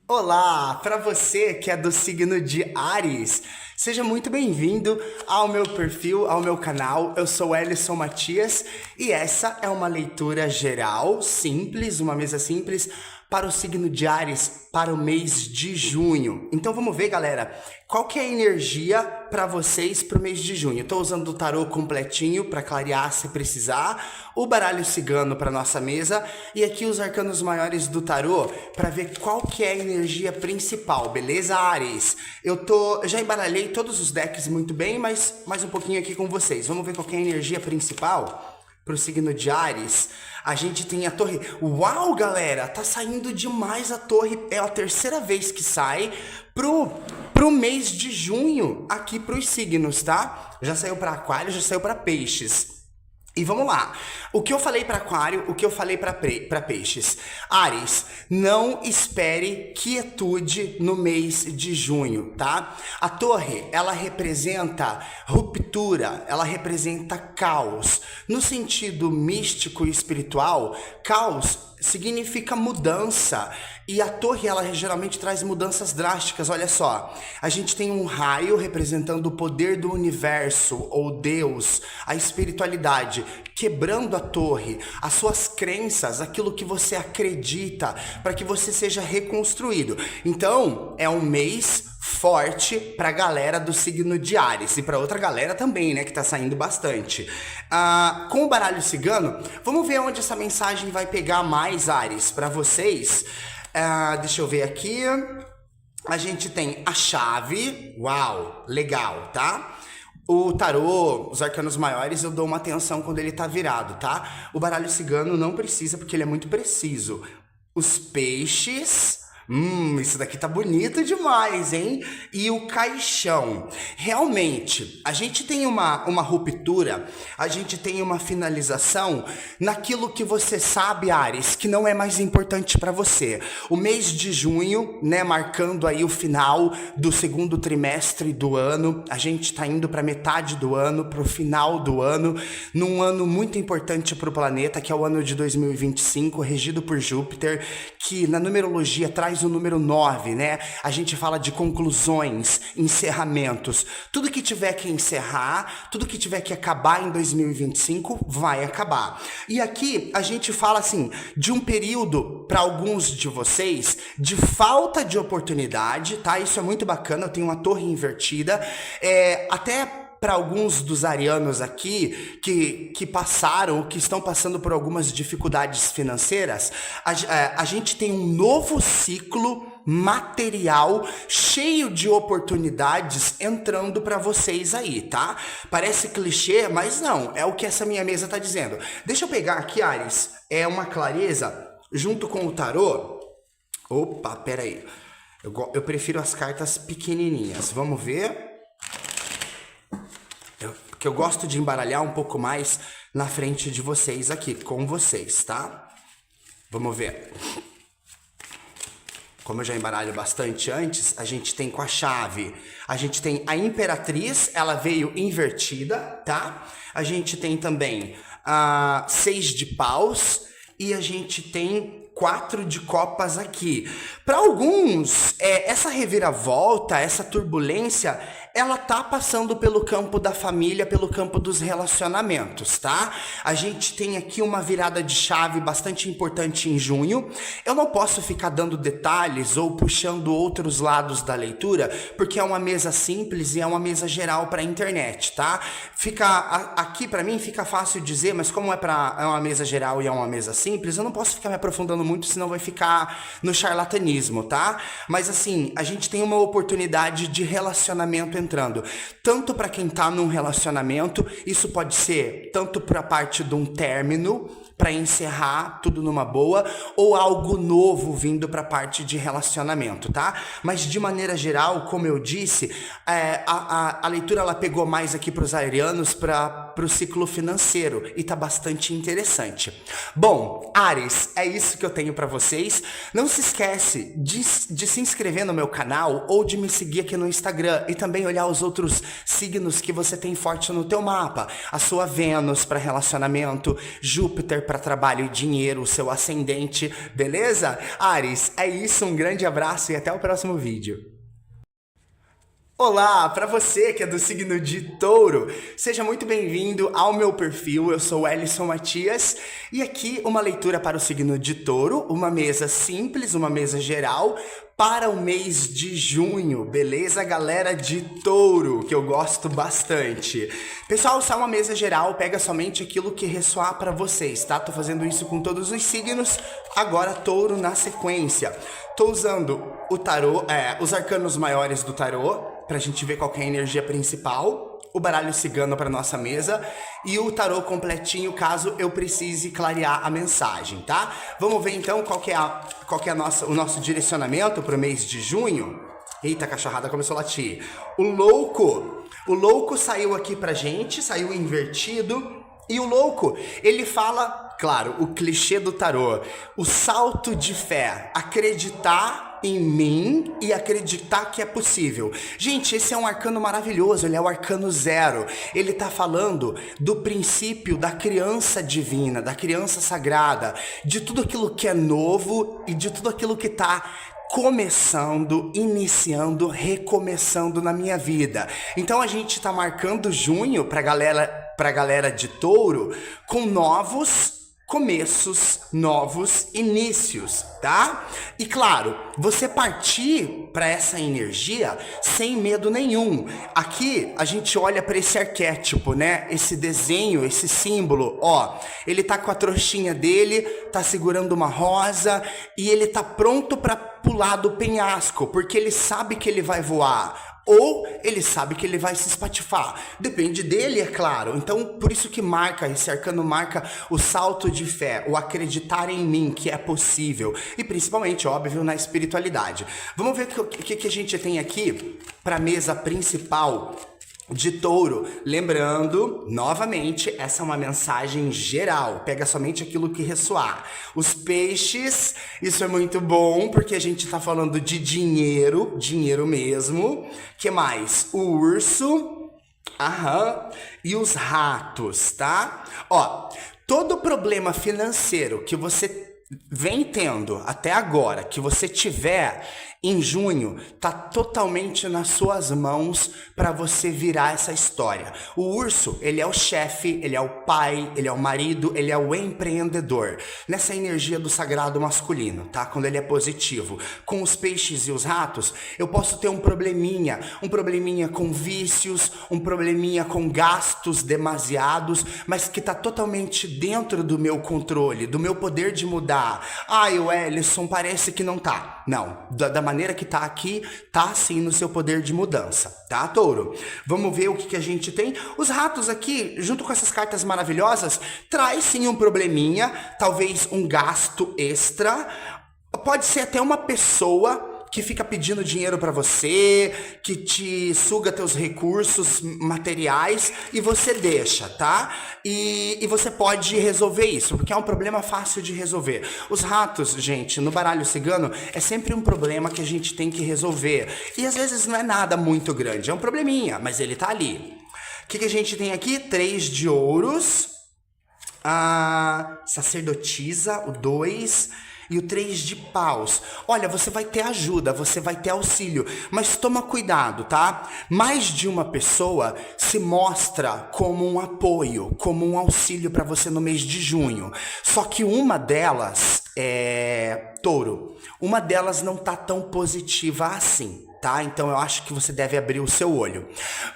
Olá, para você que é do signo de Áries, seja muito bem-vindo ao meu perfil, ao meu canal. Eu sou Ellison Matias e essa é uma leitura geral, simples, uma mesa simples para o signo de Áries para o mês de junho. Então vamos ver, galera, qual que é a energia para vocês para o mês de junho. Estou usando o tarô completinho para clarear se precisar, o baralho cigano para nossa mesa e aqui os arcanos maiores do tarô para ver qual que é a energia principal, beleza, Áries? Eu já embaralhei todos os decks muito bem, mas mais um pouquinho aqui com vocês. Vamos ver qual que é a energia principal para o signo de Áries. A gente tem a torre. Uau, galera, tá saindo demais a torre. É a terceira vez que sai pro mês de junho aqui pros signos, tá? Já saiu para Aquário, já saiu para Peixes. E vamos lá, o que eu falei para Aquário, o que eu falei para Peixes. Áries, não espere quietude no mês de junho, tá? A torre, ela representa ruptura, ela representa caos. No sentido místico e espiritual, caos significa mudança. E a torre, ela geralmente traz mudanças drásticas. Olha só, a gente tem um raio representando o poder do universo, ou Deus, a espiritualidade, quebrando a torre, as suas crenças, aquilo que você acredita, para que você seja reconstruído. Então, é um mês forte pra galera do signo de Áries e pra outra galera também, né, que tá saindo bastante. Com o baralho cigano, vamos ver onde essa mensagem vai pegar mais, Áries, pra vocês. Deixa eu ver aqui. A gente tem a chave. Uau, legal, tá? O tarô, os arcanos maiores, eu dou uma atenção quando ele tá virado, tá? O baralho cigano não precisa porque ele é muito preciso. Os peixes... isso daqui tá bonito demais, hein? E o caixão. Realmente, a gente tem uma ruptura, a gente tem uma finalização naquilo que você sabe, Áries, que não é mais importante para você. O mês de junho, né, marcando aí o final do segundo trimestre do ano, a gente tá indo para metade do ano, pro final do ano, num ano muito importante para o planeta, que é o ano de 2025, regido por Júpiter, que na numerologia traz o número 9, né? A gente fala de conclusões, encerramentos. Tudo que tiver que encerrar, tudo que tiver que acabar em 2025, vai acabar. E aqui a gente fala assim, de um período, para alguns de vocês, de falta de oportunidade, tá? Isso é muito bacana, eu tenho uma torre invertida. Até para alguns dos arianos aqui que passaram, que estão passando por algumas dificuldades financeiras, a gente tem um novo ciclo material cheio de oportunidades entrando para vocês aí, tá? Parece clichê, mas não, é o que essa minha mesa tá dizendo. Deixa eu pegar aqui, Áries, é uma clareza junto com o tarô. Opa, pera aí. Eu prefiro as cartas pequenininhas. Vamos ver. Porque eu gosto de embaralhar um pouco mais na frente de vocês aqui, com vocês, tá? Vamos ver. Como eu já embaralho bastante antes, a gente tem com a chave. A gente tem a Imperatriz, ela veio invertida, tá? A gente tem também a 6 de paus e a gente tem 4 de copas aqui. Para alguns, essa reviravolta, essa turbulência, ela tá passando pelo campo da família, pelo campo dos relacionamentos, tá? A gente tem aqui uma virada de chave bastante importante em junho. Eu não posso ficar dando detalhes ou puxando outros lados da leitura, porque é uma mesa simples e é uma mesa geral para a internet, tá? Aqui para mim fica fácil dizer, mas como é uma mesa geral e é uma mesa simples, eu não posso ficar me aprofundando muito, senão vai ficar no charlatanismo, tá? Mas assim, a gente tem uma oportunidade de relacionamento entrando. Tanto para quem tá num relacionamento, isso pode ser tanto para a parte de um término, para encerrar tudo numa boa, ou algo novo vindo para a parte de relacionamento, tá? Mas de maneira geral, como eu disse, a leitura ela pegou mais aqui para os arianos, para o ciclo financeiro, e tá bastante interessante. Bom, Áries, é isso que eu tenho para vocês. Não se esquece de se inscrever no meu canal ou de me seguir aqui no Instagram e também olhar os outros signos que você tem forte no teu mapa. A sua Vênus para relacionamento, Júpiter para trabalho e dinheiro, o seu ascendente, beleza? Áries, é isso, um grande abraço e até o próximo vídeo. Olá, para você que é do signo de Touro, seja muito bem-vindo ao meu perfil, eu sou Ellison Matias e aqui uma leitura para o signo de Touro, uma mesa simples, uma mesa geral para o mês de junho, beleza, galera de Touro, que eu gosto bastante. Pessoal, só uma mesa geral, pega somente aquilo que ressoar para vocês, tá? Tô fazendo isso com todos os signos, agora Touro na sequência. Tô usando o tarô, os arcanos maiores do tarô, pra gente ver qual que é a energia principal, o baralho cigano para nossa mesa e o tarô completinho caso eu precise clarear a mensagem, tá? Vamos ver então qual que é o nosso direcionamento para o mês de junho. Eita, a cachorrada começou a latir. O louco saiu aqui pra gente, saiu invertido. E o louco, ele fala, claro, o clichê do tarô, o salto de fé, acreditar em mim e acreditar que é possível. Gente, esse é um arcano maravilhoso, ele é o arcano 0. Ele tá falando do princípio da criança divina, da criança sagrada, de tudo aquilo que é novo e de tudo aquilo que tá começando, iniciando, recomeçando na minha vida. Então a gente tá marcando junho pra galera de Touro com novos começos, novos inícios, tá? E claro, você partir para essa energia sem medo nenhum. Aqui a gente olha para esse arquétipo, né? Esse desenho, esse símbolo, ó, ele tá com a trouxinha dele, tá segurando uma rosa e ele tá pronto para pular do penhasco, porque ele sabe que ele vai voar. Ou ele sabe que ele vai se espatifar. Depende dele, é claro. Então, por isso que esse arcano marca o salto de fé, o acreditar em mim, que é possível. E principalmente, óbvio, na espiritualidade. Vamos ver o que a gente tem aqui para a mesa principal de Touro. Lembrando, novamente, essa é uma mensagem geral, pega somente aquilo que ressoar. Os peixes, isso é muito bom, porque a gente tá falando de dinheiro, dinheiro mesmo. Que mais? O urso, e os ratos, tá? Ó, todo problema financeiro que você vem tendo até agora, que você tiver em junho, tá totalmente nas suas mãos para você virar essa história. O urso, ele é o chefe, ele é o pai, ele é o marido, ele é o empreendedor. Nessa energia do sagrado masculino, tá? Quando ele é positivo. Com os peixes e os ratos, eu posso ter um probleminha com vícios, um probleminha com gastos demasiados, mas que tá totalmente dentro do meu controle, do meu poder de mudar. Ai, o Ellison, parece que não tá. Não, da maneira que tá aqui, tá sim no seu poder de mudança, tá, Touro? Vamos ver o que a gente tem. Os ratos aqui, junto com essas cartas maravilhosas, traz sim um probleminha, talvez um gasto extra, pode ser até uma pessoa que fica pedindo dinheiro pra você, que te suga teus recursos materiais e você deixa, tá? E você pode resolver isso, porque é um problema fácil de resolver. Os ratos, gente, no baralho cigano, é sempre um problema que a gente tem que resolver. E às vezes não é nada muito grande, é um probleminha, mas ele tá ali. O que a gente tem aqui? 3 de ouros, a sacerdotisa, o 2... e o 3 de paus. Olha, você vai ter ajuda, você vai ter auxílio, mas toma cuidado, tá? Mais de uma pessoa se mostra como um apoio, como um auxílio para você no mês de junho. Só que uma delas, Touro, uma delas não tá tão positiva assim. Tá? Então eu acho que você deve abrir o seu olho.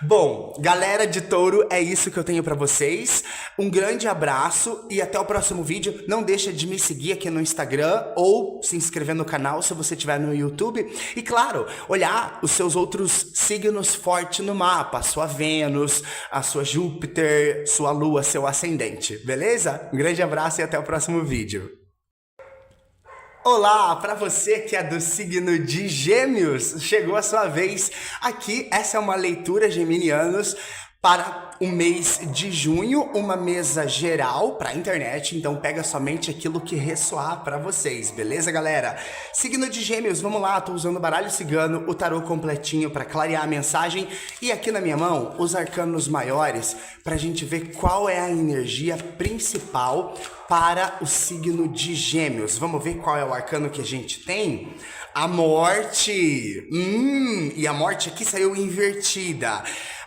Bom, galera de Touro, é isso que eu tenho pra vocês. Um grande abraço e até o próximo vídeo. Não deixa de me seguir aqui no Instagram ou se inscrever no canal se você estiver no YouTube. E claro, olhar os seus outros signos fortes no mapa. A sua Vênus, a sua Júpiter, sua Lua, seu ascendente. Beleza? Um grande abraço e até o próximo vídeo. Olá, para você que é do signo de Gêmeos, chegou a sua vez. Aqui, essa é uma leitura geminianos para o mês de junho, uma mesa geral para a internet, então pega somente aquilo que ressoar para vocês, beleza, galera? Signo de Gêmeos, vamos lá, tô usando o baralho cigano, o tarô completinho para clarear a mensagem e aqui na minha mão, os arcanos maiores para a gente ver qual é a energia principal para o signo de Gêmeos. Vamos ver qual é o arcano que a gente tem? A morte! E a morte aqui saiu invertida.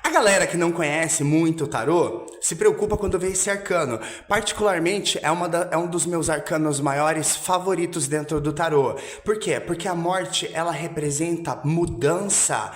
A galera que não conhece muito o tarô se preocupa quando vê esse arcano. Particularmente, é um dos meus arcanos maiores favoritos dentro do tarô. Por quê? Porque a morte, ela representa mudança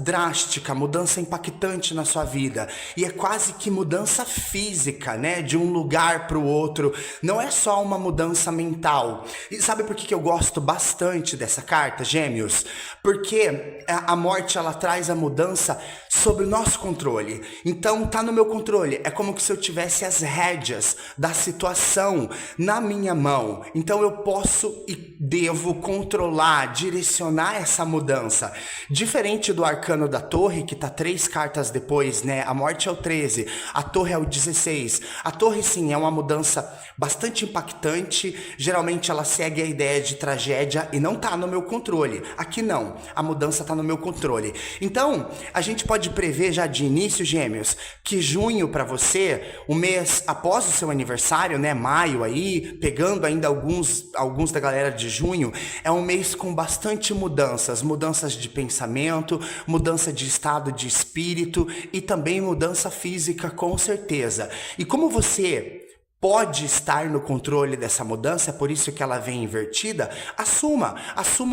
drástica, mudança impactante na sua vida. E é quase que mudança física, né? De um lugar para o outro. Não é só uma mudança mental. E sabe por que eu gosto bastante dessa carta, Gêmeos? Porque a morte, ela traz a mudança sobre o nosso controle. Então tá no meu controle, é como se eu tivesse as rédeas da situação na minha mão. Então eu posso e devo controlar, direcionar essa mudança. Diferente do arcano da torre, que tá 3 cartas depois, né? A morte é o 13, a torre é o 16. A torre sim é uma mudança bastante impactante, geralmente ela segue a ideia de tragédia e não tá no meu controle. Aqui não, a mudança tá no meu controle. Então, a gente pode prever já de início, Gêmeos, que junho para você, o mês após o seu aniversário, né, maio aí, pegando ainda alguns da galera de junho, é um mês com bastante mudanças de pensamento, mudança de estado de espírito e também mudança física, com certeza. E como você pode estar no controle dessa mudança, é por isso que ela vem invertida, assuma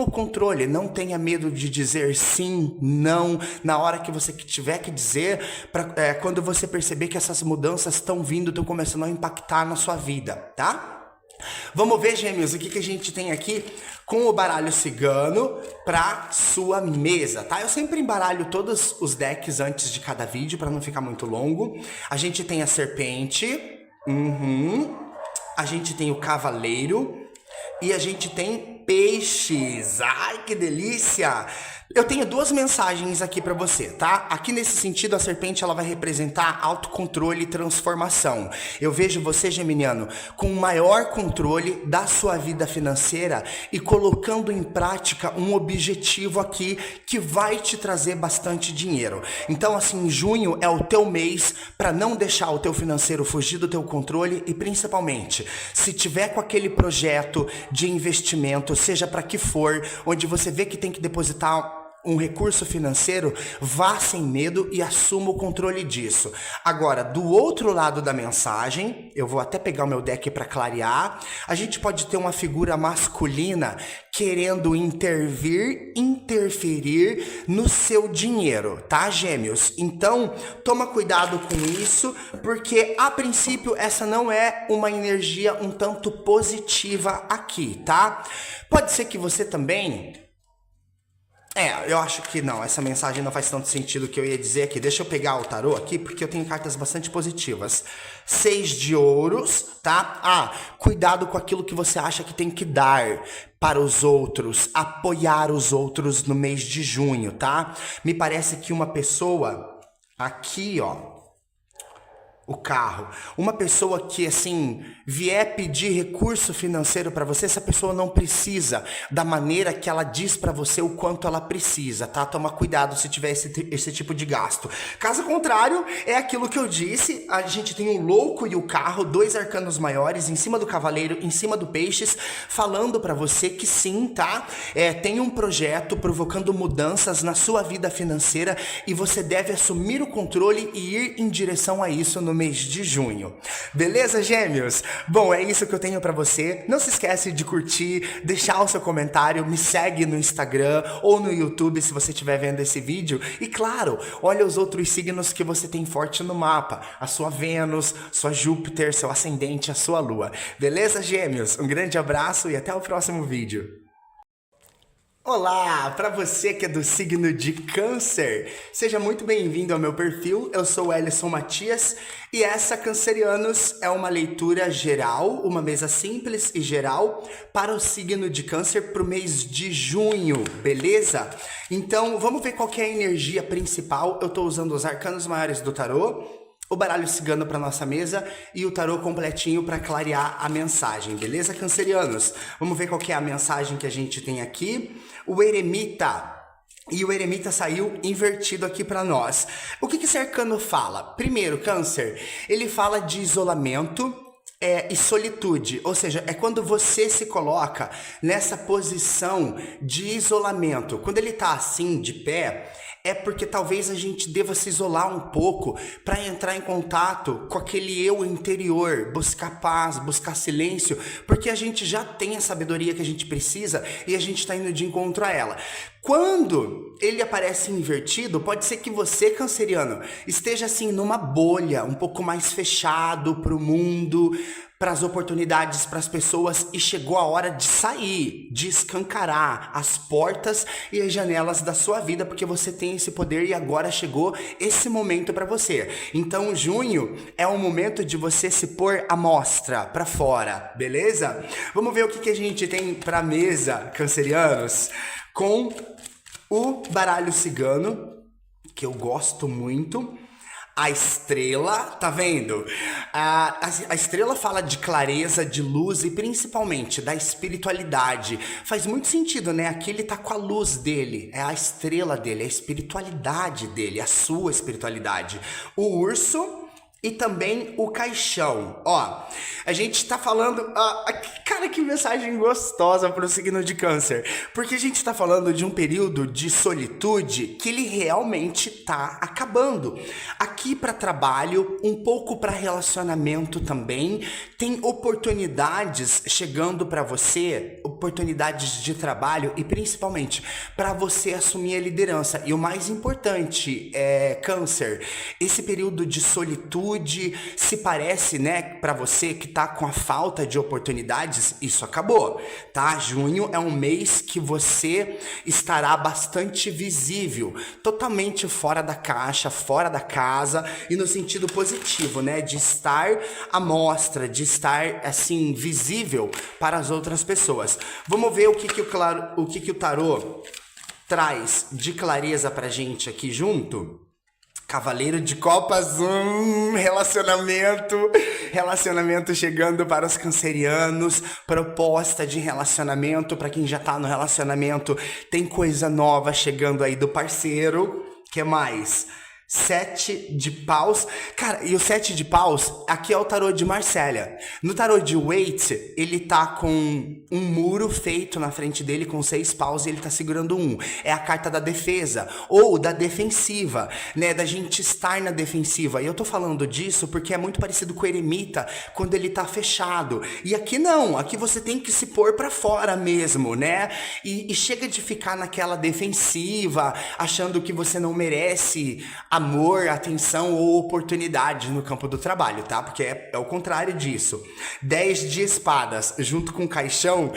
o controle, não tenha medo de dizer sim, não, na hora que você tiver que dizer, quando você perceber que essas mudanças estão vindo, estão começando a impactar na sua vida, tá? Vamos ver, Gêmeos, o que a gente tem aqui com o baralho cigano para sua mesa, tá? Eu sempre embaralho todos os decks antes de cada vídeo para não ficar muito longo. A gente tem a serpente, a gente tem o cavaleiro e a gente tem peixes. Ai, que delícia! Eu tenho 2 mensagens aqui para você, tá? Aqui nesse sentido, a serpente ela vai representar autocontrole e transformação. Eu vejo você, geminiano, com maior controle da sua vida financeira e colocando em prática um objetivo aqui que vai te trazer bastante dinheiro. Então, assim, junho é o teu mês para não deixar o teu financeiro fugir do teu controle e, principalmente, se tiver com aquele projeto de investimento, seja para que for, onde você vê que tem que depositar um recurso financeiro, vá sem medo e assuma o controle disso. Agora, do outro lado da mensagem, eu vou até pegar o meu deck para clarear, a gente pode ter uma figura masculina querendo interferir no seu dinheiro, tá, Gêmeos? Então, toma cuidado com isso, porque a princípio essa não é uma energia um tanto positiva aqui, tá? Pode ser que você também... eu acho que não, essa mensagem não faz tanto sentido o que eu ia dizer aqui. Deixa eu pegar o tarô aqui, porque eu tenho cartas bastante positivas. 6 de ouros, tá? Cuidado com aquilo que você acha que tem que dar para os outros, apoiar os outros no mês de junho, tá? Me parece que uma pessoa, aqui, ó, o carro, uma pessoa que assim vier pedir recurso financeiro para você, essa pessoa não precisa da maneira que ela diz para você o quanto ela precisa, tá? Toma cuidado se tiver esse tipo de gasto. Caso contrário, é aquilo que eu disse, a gente tem o louco e o carro, 2 arcanos maiores, em cima do cavaleiro, em cima do peixes, falando para você que sim, tá? Tem um projeto provocando mudanças na sua vida financeira e você deve assumir o controle e ir em direção a isso no mês de junho. Beleza, Gêmeos? Bom, é isso que eu tenho pra você. Não se esquece de curtir, deixar o seu comentário, me segue no Instagram ou no YouTube se você estiver vendo esse vídeo. E claro, olha os outros signos que você tem forte no mapa. A sua Vênus, sua Júpiter, seu ascendente, a sua Lua. Beleza, Gêmeos? Um grande abraço e até o próximo vídeo. Olá, para você que é do signo de Câncer, seja muito bem-vindo ao meu perfil. Eu sou o Ellison Matias e essa, cancerianos, é uma leitura geral, uma mesa simples e geral para o signo de Câncer para o mês de junho, beleza? Então, vamos ver qual que é a energia principal. Eu estou usando os arcanos maiores do tarô, o baralho cigano para nossa mesa e o tarô completinho para clarear a mensagem, beleza, cancerianos? Vamos ver qual que é a mensagem que a gente tem aqui. O eremita. E o eremita saiu invertido aqui para nós. O que esse arcano fala? Primeiro, Câncer, ele fala de isolamento e solitude, ou seja, é quando você se coloca nessa posição de isolamento. Quando ele tá assim, de pé, é porque talvez a gente deva se isolar um pouco para entrar em contato com aquele eu interior, buscar paz, buscar silêncio, porque a gente já tem a sabedoria que a gente precisa e a gente está indo de encontro a ela. Quando ele aparece invertido, pode ser que você, canceriano, esteja assim numa bolha, um pouco mais fechado para o mundo, para as oportunidades, para as pessoas, e chegou a hora de sair, de escancarar as portas e as janelas da sua vida, porque você tem esse poder e agora chegou esse momento para você. Então, junho é um momento de você se pôr à mostra, para fora, beleza? Vamos ver o que a gente tem para mesa, cancerianos, com o baralho cigano, que eu gosto muito. A estrela, tá vendo? A estrela fala de clareza, de luz e principalmente da espiritualidade. Faz muito sentido, né? Aqui ele tá com a luz dele, é a estrela dele, é a espiritualidade dele, a sua espiritualidade. O urso e também o caixão. Ó, a gente tá falando... cara, que mensagem gostosa para o signo de Câncer. Porque a gente tá falando de um período de solitude que ele realmente tá acabando. Aqui para trabalho, um pouco para relacionamento também. Tem oportunidades chegando para você, oportunidades de trabalho e principalmente para você assumir a liderança. E o mais importante é, Câncer, esse período de solitude, se parece, né, para você que tá com a falta de oportunidades, isso acabou, tá? Junho é um mês que você estará bastante visível, totalmente fora da caixa, fora da casa e no sentido positivo, né, de estar à mostra, de estar assim visível para as outras pessoas. Vamos ver o que o tarô traz de clareza pra gente aqui junto. Cavaleiro de Copas, relacionamento chegando para os cancerianos, proposta de relacionamento para quem já tá no relacionamento, tem coisa nova chegando aí do parceiro. Que mais? 7 de paus. Cara, e o 7 de paus, aqui é o tarô de Marsella. No tarô de Waite, ele tá com um muro feito na frente dele com 6 paus e ele tá segurando um. É a carta da defesa, ou da defensiva, né? Da gente estar na defensiva. E eu tô falando disso porque é muito parecido com o eremita, quando ele tá fechado. E aqui não, aqui você tem que se pôr pra fora mesmo, né? E chega de ficar naquela defensiva, achando que você não merece amor, atenção ou oportunidade no campo do trabalho, tá? Porque é o contrário disso. 10 de espadas junto com o caixão,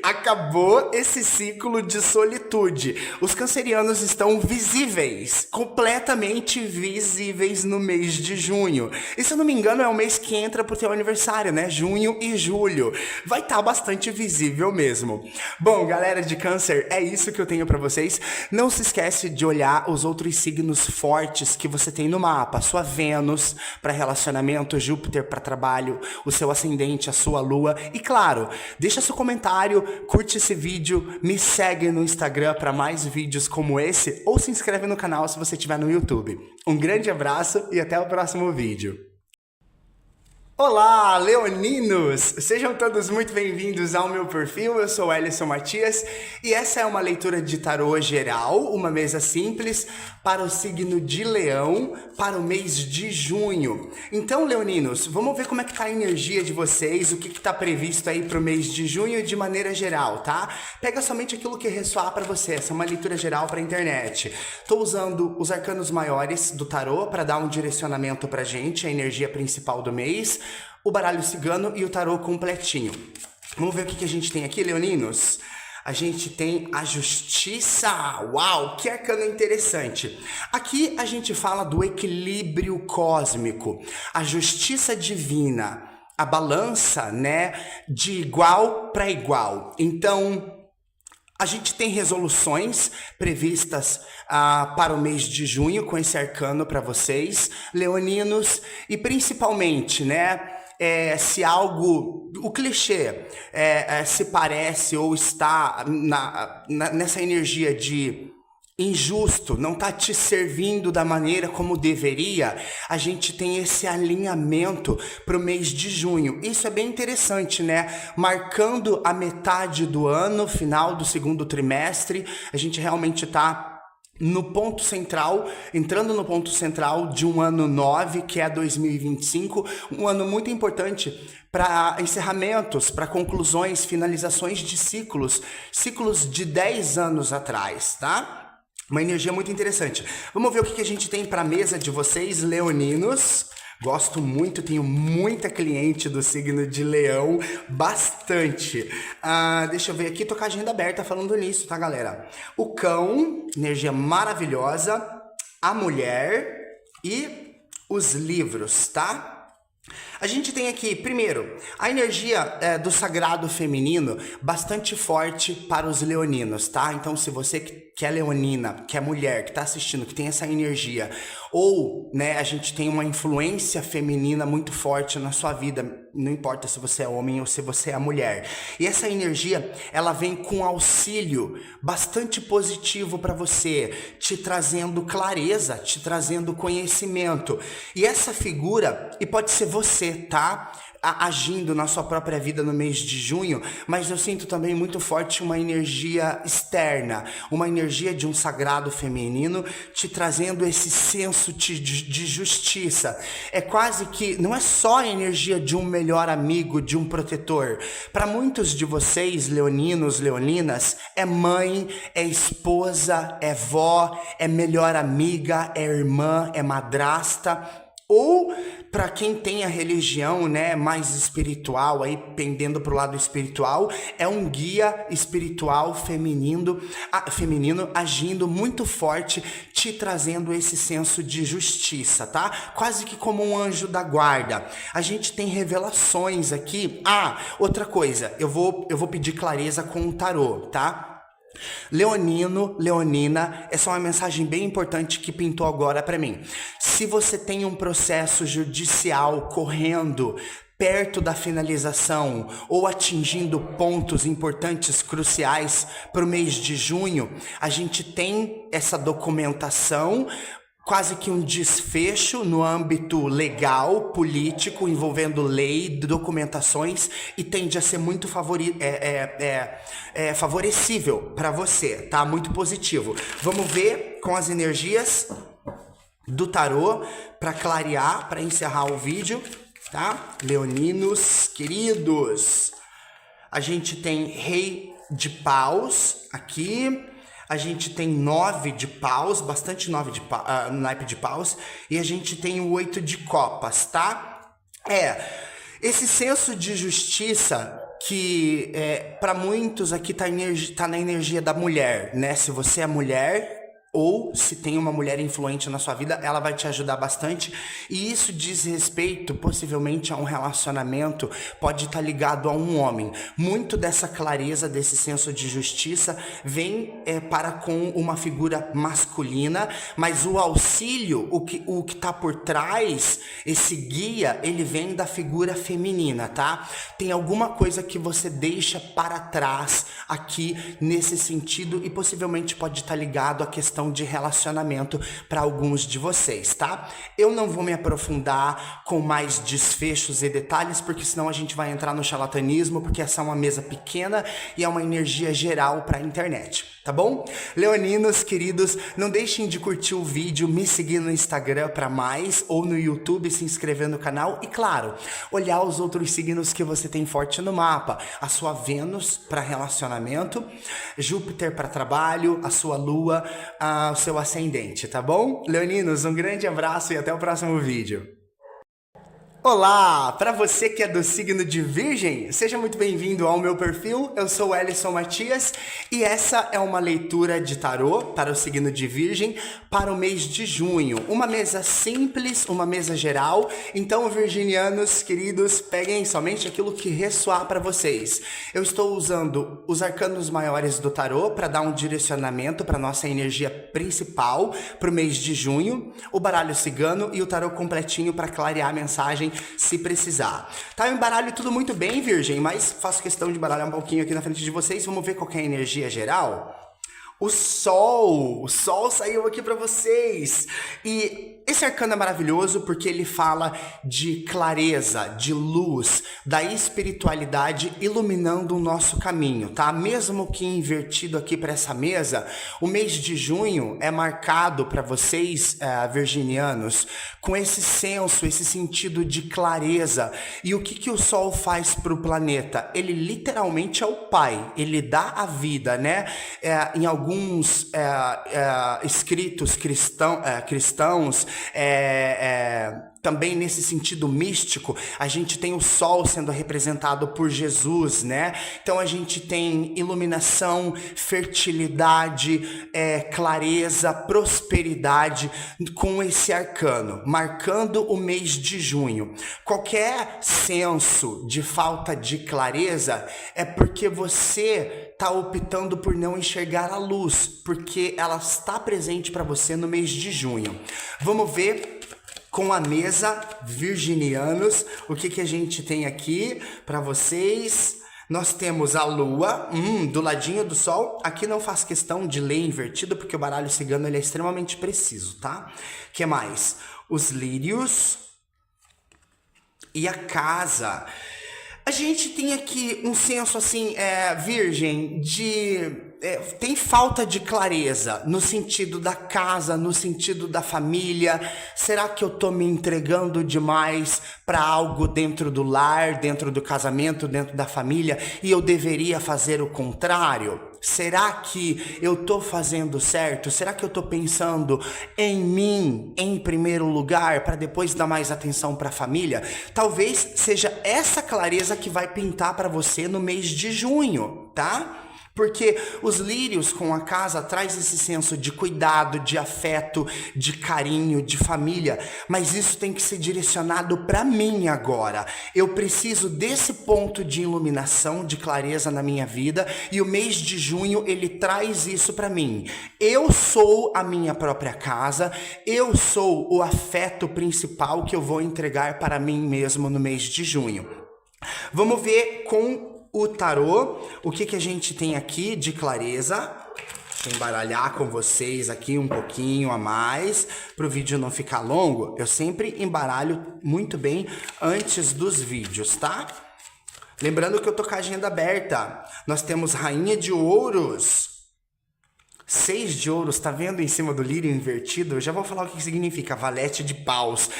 acabou esse ciclo de solitude. Os cancerianos estão visíveis, completamente visíveis no mês de junho. E se eu não me engano é o mês que entra pro teu aniversário, né? Junho e julho. Vai estar bastante visível mesmo. Bom, galera de Câncer, é isso que eu tenho pra vocês. Não se esquece de olhar os outros signos fortes que você tem no mapa, sua Vênus para relacionamento, Júpiter para trabalho, o seu ascendente, a sua lua. E claro, deixa seu comentário, curte esse vídeo, me segue no Instagram para mais vídeos como esse ou se inscreve no canal se você estiver no YouTube. Um grande abraço e até o próximo vídeo. Olá, leoninos! Sejam todos muito bem-vindos ao meu perfil, eu sou Ellison Matias e essa é uma leitura de tarô geral, uma mesa simples para o signo de Leão para o mês de junho. Então, leoninos, vamos ver como é que tá a energia de vocês, o que tá previsto aí para o mês de junho de maneira geral, tá? Pega somente aquilo que ressoar para você, essa é uma leitura geral para a internet. Tô usando os arcanos maiores do tarô para dar um direcionamento pra gente, a energia principal do mês, o baralho cigano e o tarô completinho. Vamos ver o que a gente tem aqui, leoninos? a gente tem a justiça. Uau, que arcano interessante. Aqui a gente fala do equilíbrio cósmico, a justiça divina, a balança, né, de igual para igual. Então, a gente tem resoluções previstas para o mês de junho com esse arcano para vocês, leoninos, e principalmente, né, se algo, o clichê, se parece ou está nessa energia de injusto, não tá te servindo da maneira como deveria, a gente tem esse alinhamento para o mês de junho. Isso é bem interessante, né? Marcando a metade do ano, final do segundo trimestre, a gente realmente tá no ponto central, entrando no ponto central de um ano 9, que é 2025, um ano muito importante para encerramentos, para conclusões, finalizações de ciclos de 10 anos atrás, tá? Uma energia muito interessante. Vamos ver o que a gente tem para a mesa de vocês, leoninos. Gosto muito, tenho muita cliente do signo de Leão, bastante. Deixa eu ver aqui, tô com a agenda aberta falando nisso, tá, galera? O cão, energia maravilhosa, a mulher e os livros, tá? A gente tem aqui, primeiro, a energia do sagrado feminino bastante forte para os leoninos, tá? Então, se você que é leonina, que é mulher, que tá assistindo, que tem essa energia, ou, né, a gente tem uma influência feminina muito forte na sua vida, não importa se você é homem ou se você é mulher. E essa energia, ela vem com auxílio bastante positivo para você, te trazendo clareza, te trazendo conhecimento. E essa figura, e pode ser você, tá? Agindo na sua própria vida no mês de junho, mas eu sinto também muito forte uma energia externa, uma energia de um sagrado feminino te trazendo esse senso de justiça. É quase que, não é só a energia de um melhor amigo, de um protetor. Para muitos de vocês, leoninos, leoninas, é mãe, é esposa, é vó, é melhor amiga, é irmã, é madrasta. Ou para quem tem a religião, né, mais espiritual, aí pendendo para o lado espiritual, é um guia espiritual feminino agindo muito forte, te trazendo esse senso de justiça, tá? Quase que como um anjo da guarda. A gente tem revelações aqui. Outra coisa, eu vou pedir clareza com o tarô, tá? Leonino, leonina, essa é uma mensagem bem importante que pintou agora para mim. Se você tem um processo judicial correndo perto da finalização ou atingindo pontos importantes, cruciais para o mês de junho, a gente tem essa documentação, quase que um desfecho no âmbito legal, político, envolvendo lei, documentações, e tende a ser muito favorecível para você, tá? Muito positivo. Vamos ver com as energias do tarô para clarear, para encerrar o vídeo, tá? Leoninos queridos, a gente tem Rei de Paus aqui. A gente tem 9 de paus, bastante 9 de naipe de paus, e a gente tem o 8 de copas, tá? Esse senso de justiça que para muitos aqui tá na energia da mulher, né? Se você é mulher ou se tem uma mulher influente na sua vida, ela vai te ajudar bastante. E isso diz respeito possivelmente a um relacionamento, pode estar ligado a um homem. Muito dessa clareza, desse senso de justiça vem para com uma figura masculina, mas o auxílio, o que tá por trás, esse guia, ele vem da figura feminina, tá? Tem alguma coisa que você deixa para trás aqui nesse sentido e possivelmente pode estar ligado à questão de relacionamento para alguns de vocês, tá? Eu não vou me aprofundar com mais desfechos e detalhes, porque senão a gente vai entrar no charlatanismo, porque essa é uma mesa pequena e é uma energia geral para a internet, tá bom? Leoninos queridos, não deixem de curtir o vídeo, me seguir no Instagram para mais, ou no YouTube, se inscrever no canal e, claro, olhar os outros signos que você tem forte no mapa. A sua Vênus para relacionamento, Júpiter para trabalho, a sua Lua, o seu ascendente, tá bom? Leoninos, um grande abraço e até o próximo vídeo. Olá! Para você que é do signo de Virgem, seja muito bem-vindo ao meu perfil. Eu sou Ellison Matias e essa é uma leitura de tarô para o signo de Virgem para o mês de junho. Uma mesa simples, uma mesa geral. Então, virginianos queridos, peguem somente aquilo que ressoar para vocês. Eu estou usando os arcanos maiores do tarô para dar um direcionamento para nossa energia principal para o mês de junho, o baralho cigano e o tarô completinho para clarear a mensagem se precisar. Tá, eu embaralho tudo muito bem, Virgem, mas faço questão de embaralhar um pouquinho aqui na frente de vocês. Vamos ver qual que é a energia geral? O Sol saiu aqui para vocês. E esse arcano é maravilhoso porque ele fala de clareza, de luz, da espiritualidade iluminando o nosso caminho, tá? Mesmo que invertido aqui para essa mesa, o mês de junho é marcado para vocês, virginianos, com esse senso, esse sentido de clareza. E o que o Sol faz para o planeta? Ele literalmente é o pai, ele dá a vida, né? Em alguns escritos cristãos, também nesse sentido místico, a gente tem o Sol sendo representado por Jesus, né? Então a gente tem iluminação, fertilidade, clareza, prosperidade com esse arcano, marcando o mês de junho. Qualquer senso de falta de clareza é porque você está optando por não enxergar a luz, porque ela está presente para você no mês de junho. Vamos ver com a mesa, virginianos, o que a gente tem aqui para vocês. Nós temos a lua, do ladinho do sol. Aqui não faço questão de ler invertido, porque o baralho cigano ele é extremamente preciso, tá? O que mais? Os lírios e a casa. A gente tem aqui um senso assim, virgem, de... tem falta de clareza no sentido da casa, no sentido da família. Será que eu tô me entregando demais para algo dentro do lar, dentro do casamento, dentro da família, e eu deveria fazer o contrário? Será que eu tô fazendo certo? Será que eu tô pensando em mim em primeiro lugar para depois dar mais atenção para a família? Talvez seja essa clareza que vai pintar para você no mês de junho, tá? Porque os lírios com a casa traz esse senso de cuidado, de afeto, de carinho, de família. Mas isso tem que ser direcionado para mim agora. Eu preciso desse ponto de iluminação, de clareza na minha vida. E o mês de junho, ele traz isso para mim. Eu sou a minha própria casa. Eu sou o afeto principal que eu vou entregar para mim mesmo no mês de junho. Vamos ver com o tarô, o que a gente tem aqui de clareza. Vou embaralhar com vocês aqui um pouquinho a mais, para o vídeo não ficar longo. Eu sempre embaralho muito bem antes dos vídeos, tá? Lembrando que eu tô com a agenda aberta. Nós temos Rainha de Ouros, 6 de ouros, tá vendo em cima do lírio invertido? Eu já vou falar o que significa Valete de Paus.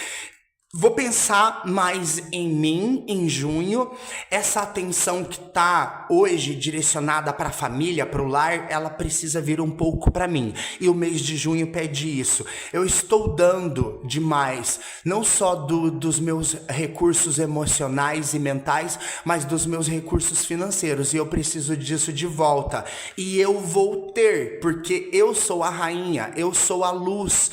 Vou pensar mais em mim em junho. Essa atenção que tá hoje direcionada para a família, para o lar, ela precisa vir um pouco para mim. E o mês de junho pede isso. Eu estou dando demais, não só dos meus recursos emocionais e mentais, mas dos meus recursos financeiros. E eu preciso disso de volta. E eu vou ter, porque eu sou a rainha, eu sou a luz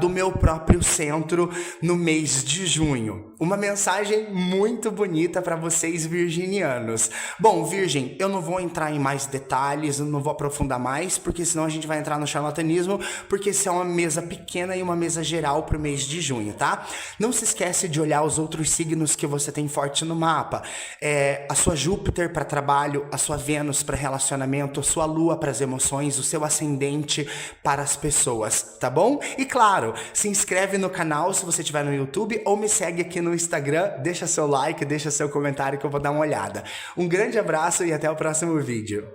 do meu próprio centro no mês de junho. Uma mensagem muito bonita para vocês virginianos. Bom, Virgem, eu não vou entrar em mais detalhes, eu não vou aprofundar mais, porque senão a gente vai entrar no charlatanismo, porque isso é uma mesa pequena e uma mesa geral para o mês de junho, tá? Não se esquece de olhar os outros signos que você tem forte no mapa. A sua Júpiter para trabalho, a sua Vênus para relacionamento, a sua Lua para as emoções, o seu ascendente para as pessoas, tá bom? E claro, se inscreve no canal se você estiver no YouTube ou me segue aqui no Instagram, deixa seu like, deixa seu comentário que eu vou dar uma olhada. Um grande abraço e até o próximo vídeo.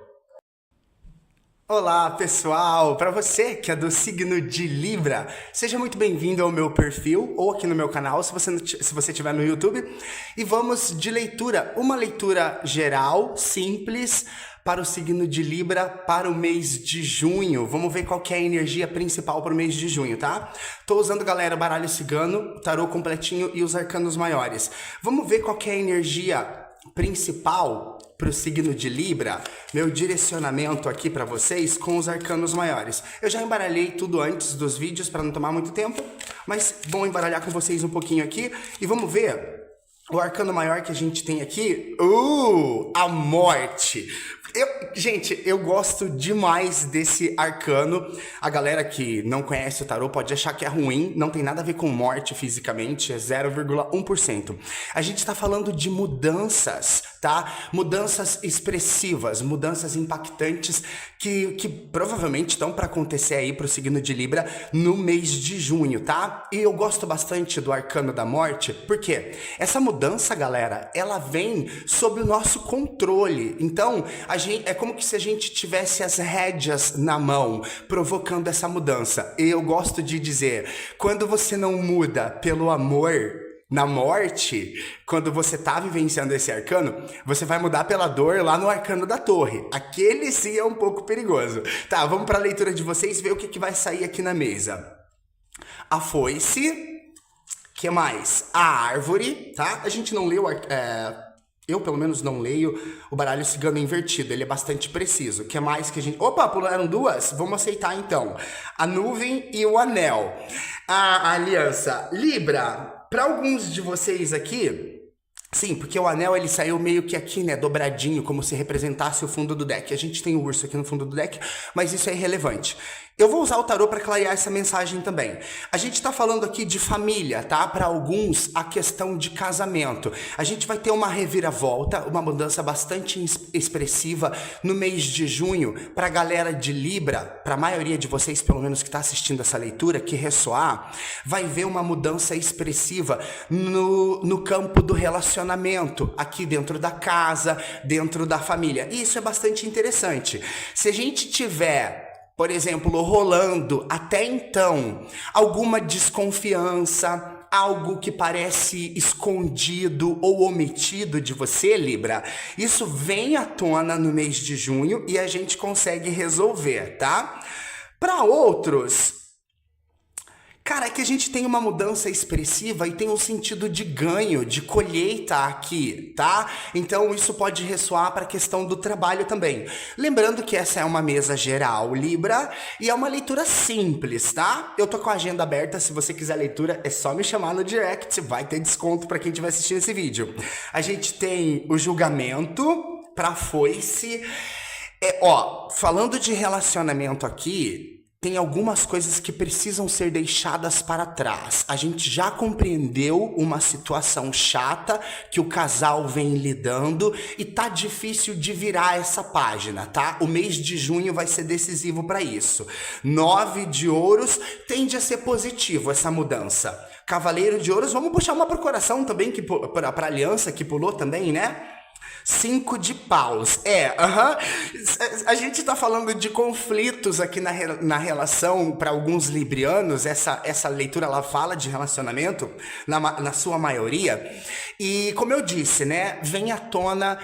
Olá pessoal, para você que é do signo de Libra, seja muito bem-vindo ao meu perfil ou aqui no meu canal, se você estiver no YouTube. E vamos de leitura, uma leitura geral, simples, para o signo de Libra para o mês de junho. Vamos ver qual que é a energia principal para o mês de junho, tá? Tô usando, galera, baralho cigano, tarô completinho e os arcanos maiores. Vamos ver qual que é a energia principal para o signo de Libra, meu direcionamento aqui para vocês com os arcanos maiores. Eu já embaralhei tudo antes dos vídeos para não tomar muito tempo, mas vou embaralhar com vocês um pouquinho aqui e vamos ver o arcano maior que a gente tem aqui. A morte. Gente, eu gosto demais desse arcano. A galera que não conhece o tarô pode achar que é ruim, não tem nada a ver com morte fisicamente, é 0,1%. A gente tá falando de mudanças, tá? Mudanças expressivas, mudanças impactantes que provavelmente estão para acontecer aí pro signo de Libra no mês de junho, tá? E eu gosto bastante do arcano da morte, porque essa mudança, galera, ela vem sob o nosso controle. Então, é como se a gente tivesse as rédeas na mão, provocando essa mudança. E eu gosto de dizer, quando você não muda pelo amor na morte, quando você tá vivenciando esse arcano, você vai mudar pela dor lá no arcano da torre. Aquele sim é um pouco perigoso. Tá, vamos para a leitura de vocês, ver o que vai sair aqui na mesa. A foice, que mais? A árvore, tá? A gente não leu... Eu, pelo menos, não leio o baralho cigano invertido. Ele é bastante preciso. O que mais que a gente... Opa, pularam duas? Vamos aceitar, então. A nuvem e o anel. A aliança. Libra, para alguns de vocês aqui... Sim, porque o anel ele saiu meio que aqui, né, dobradinho, como se representasse o fundo do deck. A gente tem o urso aqui no fundo do deck, mas isso é irrelevante. Eu vou usar o tarô para clarear essa mensagem também. A gente tá falando aqui de família, tá? Para alguns, a questão de casamento. A gente vai ter uma reviravolta, uma mudança bastante expressiva no mês de junho. Para a galera de Libra, para a maioria de vocês, pelo menos que está assistindo essa leitura, que ressoar, vai ver uma mudança expressiva no campo do relacionamento, aqui dentro da casa, dentro da família. E isso é bastante interessante. Se a gente tiver... Por exemplo, rolando até então alguma desconfiança, algo que parece escondido ou omitido de você, Libra, isso vem à tona no mês de junho e a gente consegue resolver, tá? Para outros... Cara, é que a gente tem uma mudança expressiva e tem um sentido de ganho, de colheita aqui, tá? Então isso pode ressoar para a questão do trabalho também. Lembrando que essa é uma mesa geral, Libra, e é uma leitura simples, tá? Eu tô com a agenda aberta, se você quiser leitura é só me chamar no direct, vai ter desconto para quem estiver assistindo esse vídeo. A gente tem o julgamento para foice. Falando de relacionamento aqui... Tem algumas coisas que precisam ser deixadas para trás. A gente já compreendeu uma situação chata que o casal vem lidando e tá difícil de virar essa página, tá? O mês de junho vai ser decisivo para isso. 9 de ouros tende a ser positivo essa mudança. Cavaleiro de ouros, vamos puxar uma pro coração também, pra aliança que pulou também, né? 5 de paus. A gente tá falando de conflitos aqui na relação para alguns librianos. Essa leitura ela fala de relacionamento na sua maioria. E como eu disse, né, vem à tona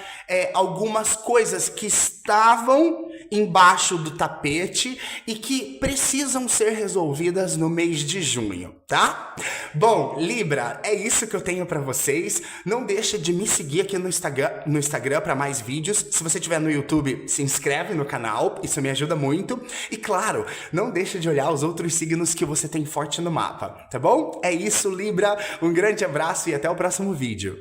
algumas coisas que estavam embaixo do tapete e que precisam ser resolvidas no mês de junho, tá? Bom, Libra, é isso que eu tenho para vocês. Não deixa de me seguir aqui no Instagram para mais vídeos. Se você estiver no YouTube, se inscreve no canal, isso me ajuda muito. E claro, não deixa de olhar os outros signos que você tem forte no mapa, tá bom? É isso, Libra. Um grande abraço e até o próximo vídeo.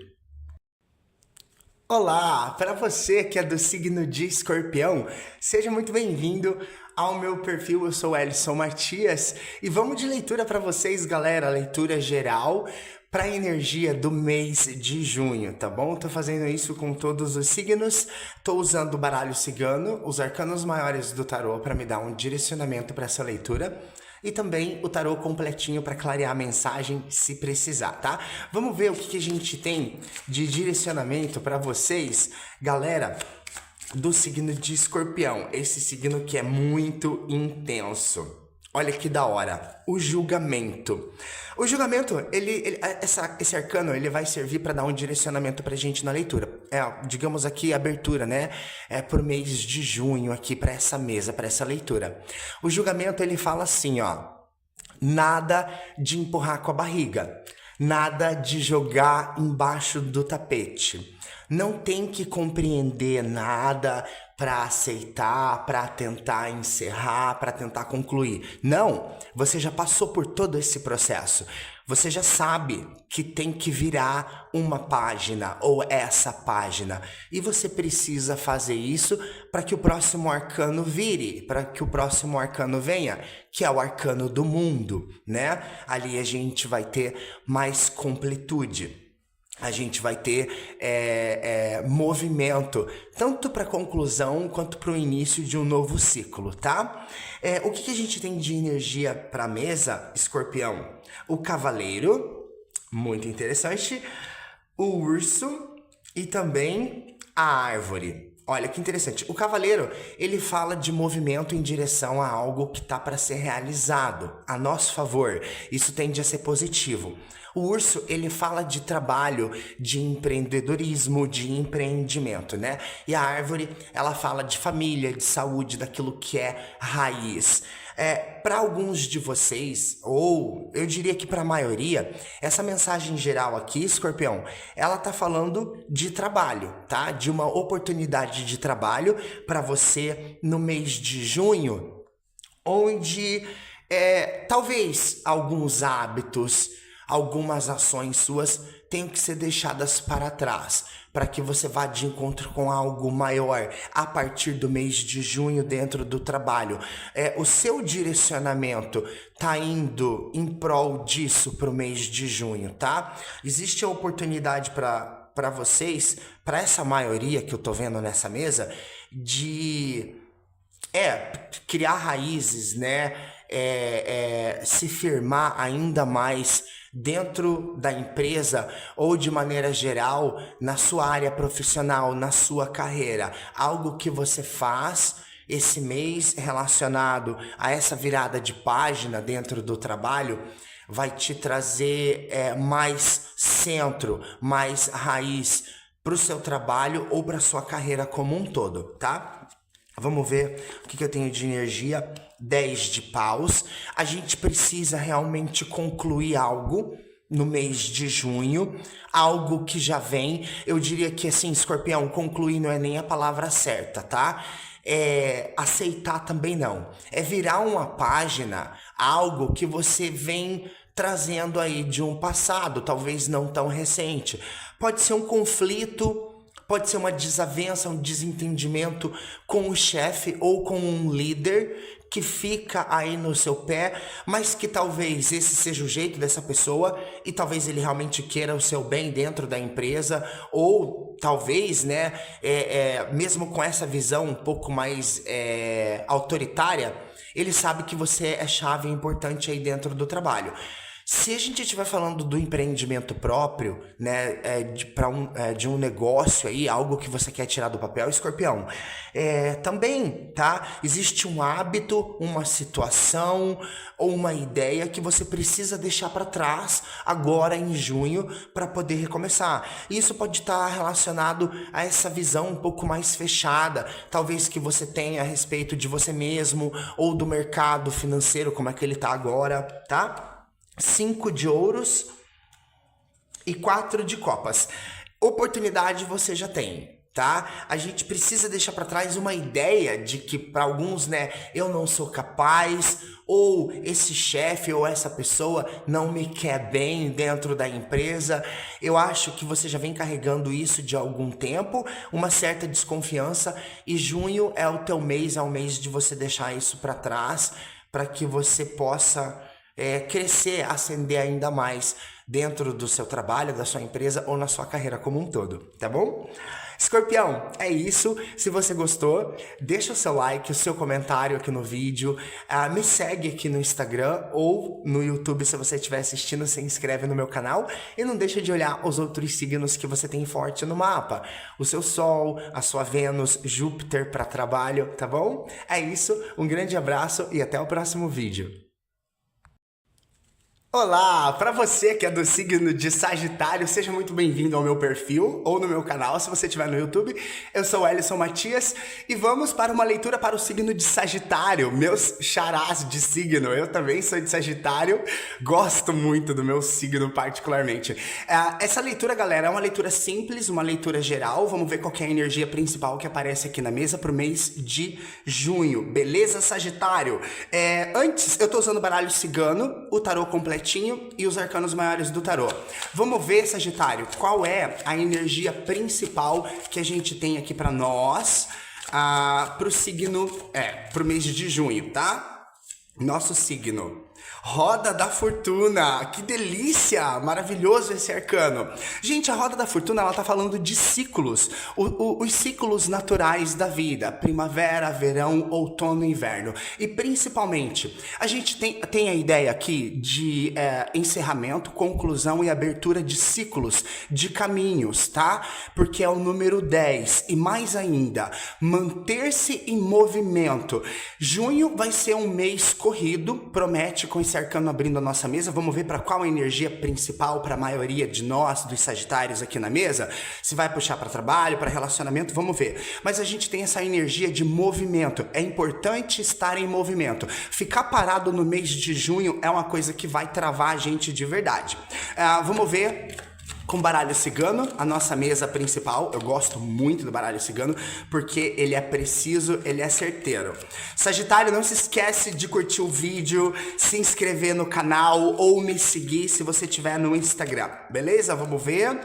Olá, para você que é do signo de Escorpião, seja muito bem-vindo ao meu perfil. Eu sou Ellison Matias e vamos de leitura para vocês, galera, leitura geral para a energia do mês de junho, tá bom? Tô fazendo isso com todos os signos, tô usando o baralho cigano, os arcanos maiores do tarô para me dar um direcionamento para essa leitura. E também o tarô completinho para clarear a mensagem se precisar, tá? Vamos ver o que a gente tem de direcionamento para vocês, galera, do signo de Escorpião. Esse signo que é muito intenso. Olha que da hora. O julgamento. O julgamento, esse arcano, ele vai servir para dar um direcionamento pra gente na leitura. Digamos aqui, abertura, né? Por mês de junho aqui para essa mesa, para essa leitura. O julgamento, ele fala assim, ó. Nada de empurrar com a barriga. Nada de jogar embaixo do tapete. Não tem que compreender nada para aceitar, para tentar encerrar, para tentar concluir. Não, você já passou por todo esse processo. Você já sabe que tem que virar uma página ou essa página. E você precisa fazer isso para que o próximo arcano vire, para que o próximo arcano venha, que é o arcano do mundo, né? Ali a gente vai ter mais completude. A gente vai ter movimento, tanto para a conclusão quanto para o início de um novo ciclo, tá? O que a gente tem de energia para a mesa, Escorpião? O Cavaleiro, muito interessante, o Urso e também a Árvore. Olha que interessante. O Cavaleiro, ele fala de movimento em direção a algo que está para ser realizado, a nosso favor. Isso tende a ser positivo. O Urso, ele fala de trabalho, de empreendedorismo, de empreendimento, né? E a Árvore, ela fala de família, de saúde, daquilo que é raiz. Para alguns de vocês, ou eu diria que para a maioria, essa mensagem geral aqui, Escorpião, ela tá falando de trabalho, tá? De uma oportunidade de trabalho para você no mês de junho, onde talvez alguns hábitos, algumas ações suas tenham que ser deixadas para trás, para que você vá de encontro com algo maior a partir do mês de junho dentro do trabalho. O seu direcionamento tá indo em prol disso para o mês de junho, tá? Existe a oportunidade para vocês, para essa maioria que eu tô vendo nessa mesa, de criar raízes, né? Se firmar ainda mais dentro da empresa ou de maneira geral na sua área profissional, na sua carreira. Algo que você faz esse mês relacionado a essa virada de página dentro do trabalho vai te trazer mais centro, mais raiz para o seu trabalho ou para a sua carreira como um todo, tá? Vamos ver o que eu tenho de energia. 10 de paus. A gente precisa realmente concluir algo no mês de junho, algo que já vem. Eu diria que assim, Escorpião, concluir não é nem a palavra certa, tá? Aceitar também não. É virar uma página, algo que você vem trazendo aí de um passado, talvez não tão recente. Pode ser um conflito, pode ser uma desavença, um desentendimento com o chefe ou com um líder que fica aí no seu pé, mas que talvez esse seja o jeito dessa pessoa e talvez ele realmente queira o seu bem dentro da empresa, ou talvez, né, mesmo com essa visão um pouco mais autoritária, ele sabe que você é chave importante aí dentro do trabalho. Se a gente estiver falando do empreendimento próprio, né, de um negócio aí, algo que você quer tirar do papel, Escorpião, também, tá? Existe um hábito, uma situação ou uma ideia que você precisa deixar para trás agora em junho para poder recomeçar. Isso pode estar relacionado a essa visão um pouco mais fechada, talvez que você tenha a respeito de você mesmo ou do mercado financeiro, como é que ele tá agora, tá? 5 de ouros e 4 de copas. Oportunidade você já tem, tá? A gente precisa deixar para trás uma ideia de que para alguns, né, eu não sou capaz, ou esse chefe ou essa pessoa não me quer bem dentro da empresa. Eu acho que você já vem carregando isso de algum tempo, uma certa desconfiança, e junho é o teu mês, é o mês de você deixar isso para trás, para que você possa crescer, ascender ainda mais dentro do seu trabalho, da sua empresa ou na sua carreira como um todo, tá bom? Escorpião, é isso. Se você gostou, deixa o seu like, o seu comentário aqui no vídeo. Me segue aqui no Instagram ou no YouTube se você estiver assistindo, se inscreve no meu canal. E não deixa de olhar os outros signos que você tem forte no mapa. O seu Sol, a sua Vênus, Júpiter para trabalho, tá bom? É isso, um grande abraço e até o próximo vídeo. Olá, para você que é do signo de Sagitário, seja muito bem-vindo ao meu perfil ou no meu canal, se você estiver no YouTube. Eu sou Ellison Matias e vamos para uma leitura para o signo de Sagitário, meus xarás de signo. Eu também sou de Sagitário, gosto muito do meu signo particularmente. Essa leitura, galera, é uma leitura simples, uma leitura geral. Vamos ver qual que é a energia principal que aparece aqui na mesa para o mês de junho. Beleza, Sagitário? Antes, eu tô usando o baralho cigano, o tarô completo e os arcanos maiores do tarô. Vamos ver, Sagitário, qual é a energia principal que a gente tem aqui para nós, pro signo, pro mês de junho, tá? Nosso signo. Roda da Fortuna, que delícia, maravilhoso esse arcano. Gente, a Roda da Fortuna, ela tá falando de ciclos, os ciclos naturais da vida, primavera, verão, outono e inverno. E principalmente, a gente tem a ideia aqui de encerramento, conclusão e abertura de ciclos, de caminhos, tá? Porque é o número 10 e mais ainda, manter-se em movimento. Junho vai ser um mês corrido, promete com esse arcano abrindo a nossa mesa. Vamos ver para qual a energia principal para a maioria de nós, dos sagitários aqui na mesa. Se vai puxar para trabalho, para relacionamento, vamos ver. Mas a gente tem essa energia de movimento. É importante estar em movimento. Ficar parado no mês de junho é uma coisa que vai travar a gente de verdade. Vamos ver com baralho cigano, a nossa mesa principal. Eu gosto muito do baralho cigano porque ele é preciso, ele é certeiro. Sagitário, não se esquece de curtir o vídeo, se inscrever no canal ou me seguir se você estiver no Instagram, beleza? Vamos ver.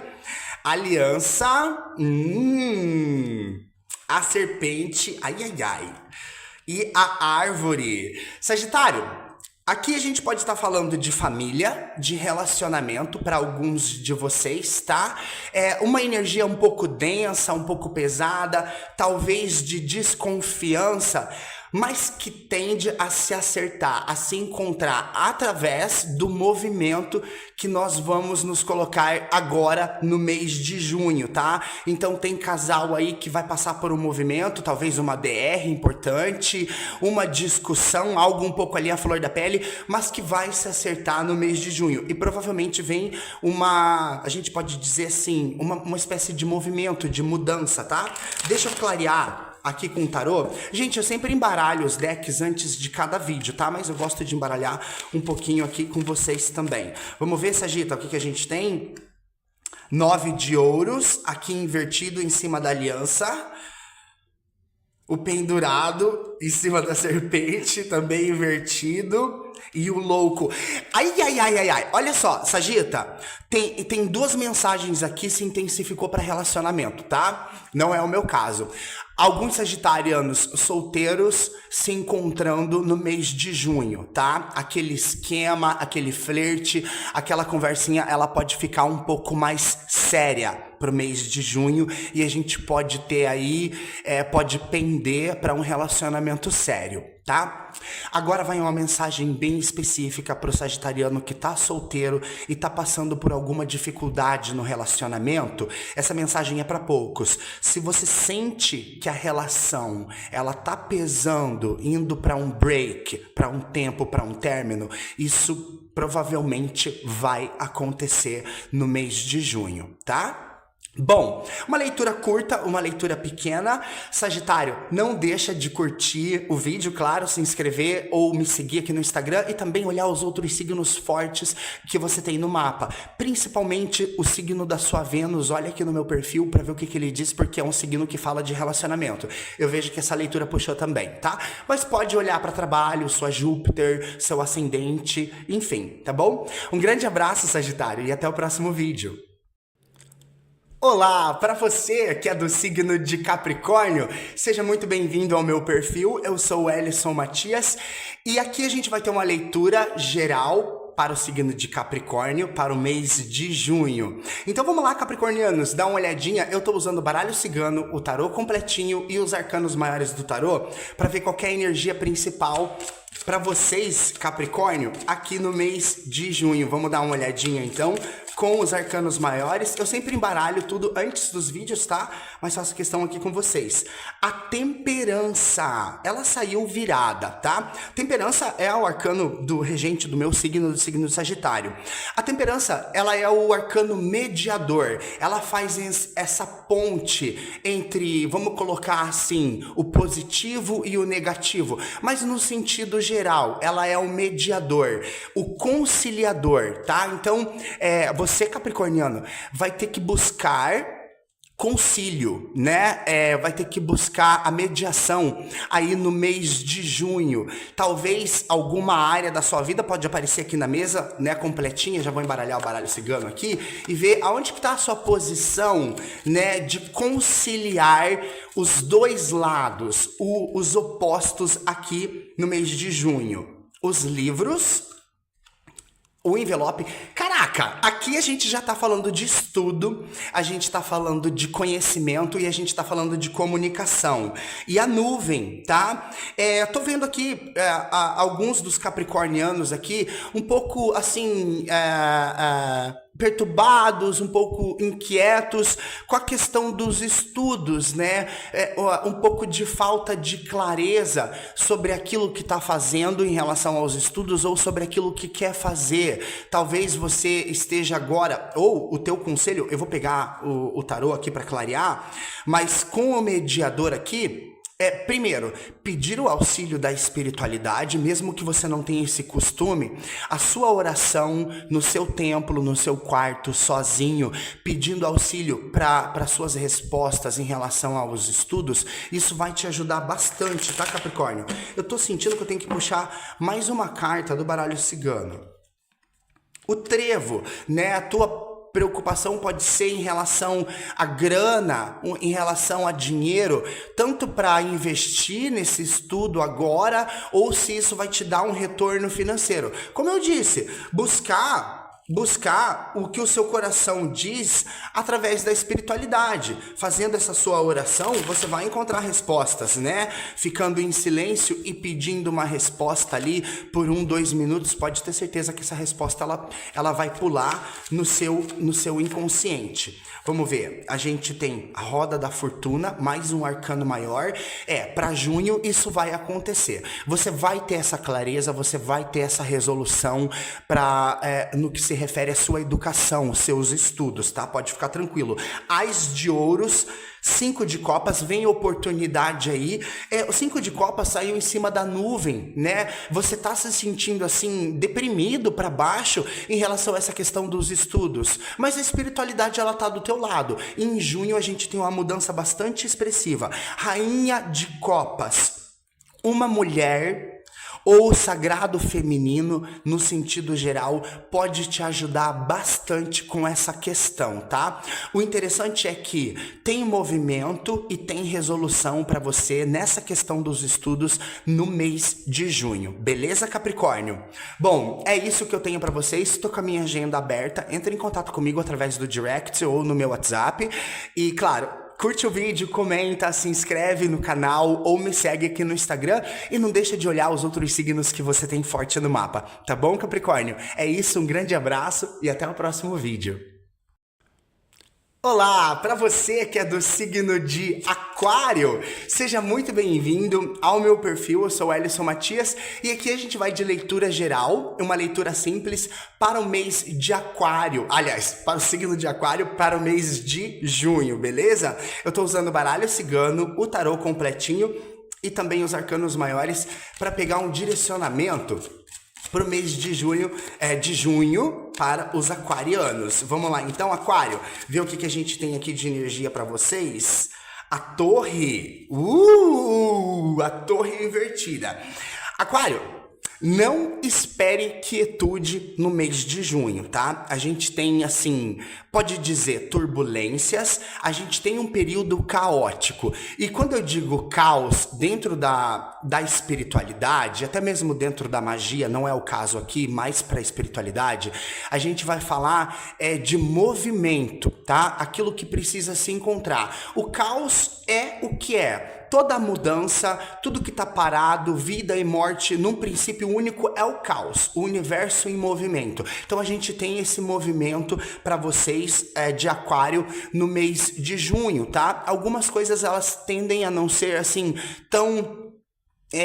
Aliança, a serpente, ai, e a árvore. Sagitário, aqui a gente pode estar falando de família, de relacionamento para alguns de vocês, tá? Uma energia um pouco densa, um pouco pesada, talvez de desconfiança, mas que tende a se acertar, a se encontrar através do movimento que nós vamos nos colocar agora no mês de junho, tá? Então tem casal aí que vai passar por um movimento, talvez uma DR importante, uma discussão, algo um pouco ali à flor da pele, mas que vai se acertar no mês de junho. E provavelmente vem a gente pode dizer assim, uma espécie de movimento, de mudança, tá? Deixa eu clarear aqui com o tarô. Gente, eu sempre embaralho os decks antes de cada vídeo, tá? Mas eu gosto de embaralhar um pouquinho aqui com vocês também. Vamos ver, Sagita, o que a gente tem? 9 de ouros, aqui invertido em cima da aliança. O pendurado em cima da serpente, também invertido. E o louco. Ai. Olha só, Sagita, tem duas mensagens aqui, se intensificou para relacionamento, tá? Não é o meu caso. Alguns sagitarianos solteiros se encontrando no mês de junho, tá? Aquele esquema, aquele flerte, aquela conversinha, ela pode ficar um pouco mais séria pro mês de junho e a gente pode ter aí, pode pender para um relacionamento sério, tá? Agora vai uma mensagem bem específica pro sagitariano que tá solteiro e tá passando por alguma dificuldade no relacionamento. Essa mensagem é para poucos. Se você sente que a relação, ela tá pesando, indo para um break, para um tempo, para um término, isso provavelmente vai acontecer no mês de junho, tá? Bom, uma leitura curta, uma leitura pequena. Sagitário, não deixa de curtir o vídeo, claro, se inscrever ou me seguir aqui no Instagram e também olhar os outros signos fortes que você tem no mapa. Principalmente o signo da sua Vênus, olha aqui no meu perfil para ver o que ele diz, porque é um signo que fala de relacionamento. Eu vejo que essa leitura puxou também, tá? Mas pode olhar para trabalho, sua Júpiter, seu ascendente, enfim, tá bom? Um grande abraço, Sagitário, e até o próximo vídeo. Olá, para você que é do signo de Capricórnio, seja muito bem-vindo ao meu perfil. Eu sou o Ellison Matias e aqui a gente vai ter uma leitura geral para o signo de Capricórnio para o mês de junho. Então vamos lá, capricornianos, dá uma olhadinha. Eu tô usando o baralho cigano, o tarô completinho e os arcanos maiores do tarô para ver qual é a energia principal para vocês, Capricórnio, aqui no mês de junho. Vamos dar uma olhadinha então com os arcanos maiores. Eu sempre embaralho tudo antes dos vídeos, tá? Mas faço questão aqui com vocês. A temperança, ela saiu virada, tá? Temperança é o arcano do regente do meu signo, do signo do Sagitário. A temperança, ela é o arcano mediador. Ela faz essa ponte entre, vamos colocar assim, o positivo e o negativo. Mas no sentido geral, ela é o mediador, o conciliador, tá? Então, você, capricorniano, vai ter que buscar concílio, né? Vai ter que buscar a mediação aí no mês de junho. Talvez alguma área da sua vida pode aparecer aqui na mesa, né? Completinha. Já vou embaralhar o baralho cigano aqui e ver aonde que tá a sua posição, né? De conciliar os dois lados, os opostos aqui no mês de junho. Os livros, o envelope. Caraca, aqui a gente já tá falando de estudo, a gente tá falando de conhecimento e a gente tá falando de comunicação. E a nuvem, tá? Tô vendo aqui alguns dos capricornianos aqui um pouco assim perturbados, um pouco inquietos com a questão dos estudos, né? Um pouco de falta de clareza sobre aquilo que está fazendo em relação aos estudos ou sobre aquilo que quer fazer. Talvez você esteja agora, ou o teu conselho, eu vou pegar o tarô aqui para clarear, mas com o mediador aqui, primeiro, pedir o auxílio da espiritualidade, mesmo que você não tenha esse costume, a sua oração no seu templo, no seu quarto, sozinho, pedindo auxílio para suas respostas em relação aos estudos, isso vai te ajudar bastante, tá, Capricórnio? Eu tô sentindo que eu tenho que puxar mais uma carta do baralho cigano. O trevo, né? A tua preocupação pode ser em relação à grana, em relação a dinheiro, tanto para investir nesse estudo agora, ou se isso vai te dar um retorno financeiro. Como eu disse, buscar o que o seu coração diz através da espiritualidade. Fazendo essa sua oração, você vai encontrar respostas, né? Ficando em silêncio e pedindo uma resposta ali por 1-2 minutos, pode ter certeza que essa resposta ela vai pular no seu inconsciente. Vamos ver, a gente tem a roda da fortuna, mais um arcano maior. Para junho isso vai acontecer. Você vai ter essa clareza, você vai ter essa resolução no que se refere à sua educação, os seus estudos, tá? Pode ficar tranquilo. Ás de ouros, 5 de copas, vem oportunidade aí. O 5 de copas saiu em cima da nuvem, né? Você tá se sentindo assim, deprimido para baixo em relação a essa questão dos estudos. Mas a espiritualidade, ela tá do teu lado. Em junho a gente tem uma mudança bastante expressiva. Rainha de copas, uma mulher ou o sagrado feminino, no sentido geral, pode te ajudar bastante com essa questão, tá? O interessante é que tem movimento e tem resolução para você nessa questão dos estudos no mês de junho. Beleza, Capricórnio? Bom, é isso que eu tenho para vocês. Estou com a minha agenda aberta. Entre em contato comigo através do direct ou no meu WhatsApp. E, claro, curte o vídeo, comenta, se inscreve no canal ou me segue aqui no Instagram e não deixa de olhar os outros signos que você tem forte no mapa, tá bom, Capricórnio? É isso, um grande abraço e até o próximo vídeo. Olá, para você que é do signo de Aquário, seja muito bem-vindo ao meu perfil. Eu sou Ellison Matias e aqui a gente vai de leitura geral, uma leitura simples para o mês de Aquário. Aliás, para o signo de Aquário para o mês de junho, beleza? Eu tô usando o baralho cigano, o tarô completinho e também os arcanos maiores para pegar um direcionamento para o mês de junho para os aquarianos. Vamos lá, então, Aquário, ver o que a gente tem aqui de energia para vocês. A torre, a torre invertida. Aquário, Não espere quietude no mês de junho, tá? A gente tem, assim, pode dizer turbulências, a gente tem um período caótico. E quando eu digo caos dentro da espiritualidade, até mesmo dentro da magia, não é o caso aqui, mais para a espiritualidade, a gente vai falar de movimento, tá? Aquilo que precisa se encontrar. O caos é o que é. Toda mudança, tudo que está parado, vida e morte, num princípio único é o caos, o universo em movimento. Então a gente tem esse movimento para vocês de aquário no mês de junho, tá? Algumas coisas elas tendem a não ser assim tão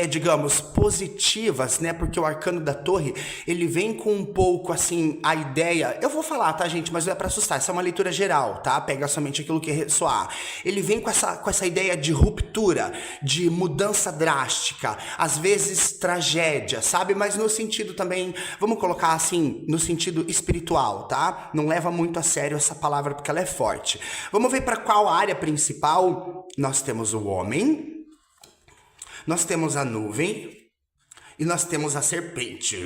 digamos, positivas, né? Porque o arcano da torre, ele vem com um pouco, assim, a ideia... Eu vou falar, tá, gente? Mas não é pra assustar. Essa é uma leitura geral, tá? Pega somente aquilo que ressoar. Ele vem com essa ideia de ruptura, de mudança drástica, às vezes tragédia, sabe? Mas no sentido também, vamos colocar assim, no sentido espiritual, tá? Não leva muito a sério essa palavra porque ela é forte. Vamos ver para qual área principal nós temos o homem, nós temos a nuvem e nós temos a serpente.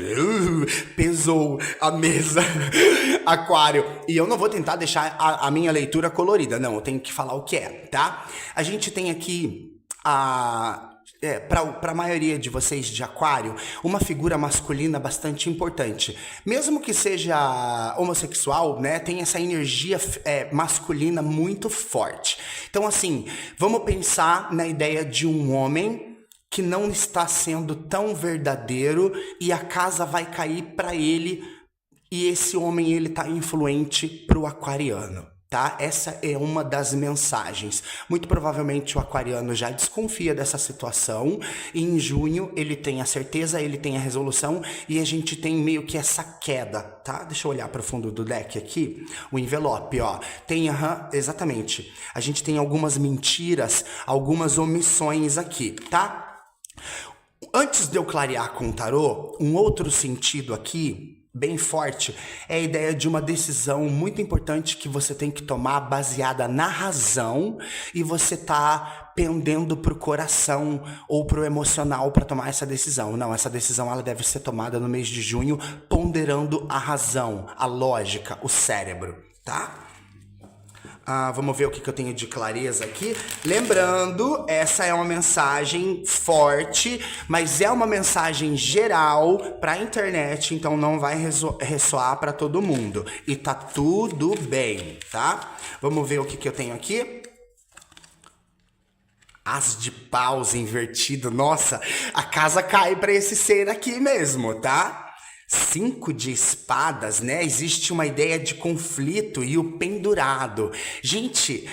Pesou a mesa. Aquário. E eu não vou tentar deixar a minha leitura colorida. Não, eu tenho que falar o que é, tá? A gente tem aqui para a maioria de vocês de aquário, uma figura masculina bastante importante. Mesmo que seja homossexual, né, tem essa energia masculina muito forte. Então, assim, vamos pensar na ideia de um homem que não está sendo tão verdadeiro e a casa vai cair para ele e esse homem ele tá influente pro aquariano, tá? Essa é uma das mensagens. Muito provavelmente o aquariano já desconfia dessa situação e em junho ele tem a certeza, ele tem a resolução e a gente tem meio que essa queda, tá? Deixa eu olhar para o fundo do deck aqui, o envelope, ó. Tem, exatamente. A gente tem algumas mentiras, algumas omissões aqui, tá? Antes de eu clarear com o tarô, um outro sentido aqui, bem forte, é a ideia de uma decisão muito importante que você tem que tomar baseada na razão e você tá pendendo pro coração ou pro emocional para tomar essa decisão. Não, essa decisão ela deve ser tomada no mês de junho, ponderando a razão, a lógica, o cérebro, tá? Vamos ver o que eu tenho de clareza aqui. Lembrando, essa é uma mensagem forte, mas é uma mensagem geral para a internet, então não vai ressoar para todo mundo. E tá tudo bem, tá? Vamos ver o que eu tenho aqui. As de paus invertido. Nossa, a casa cai para esse ser aqui mesmo, tá? 5 de espadas, né? Existe uma ideia de conflito e o pendurado. Gente,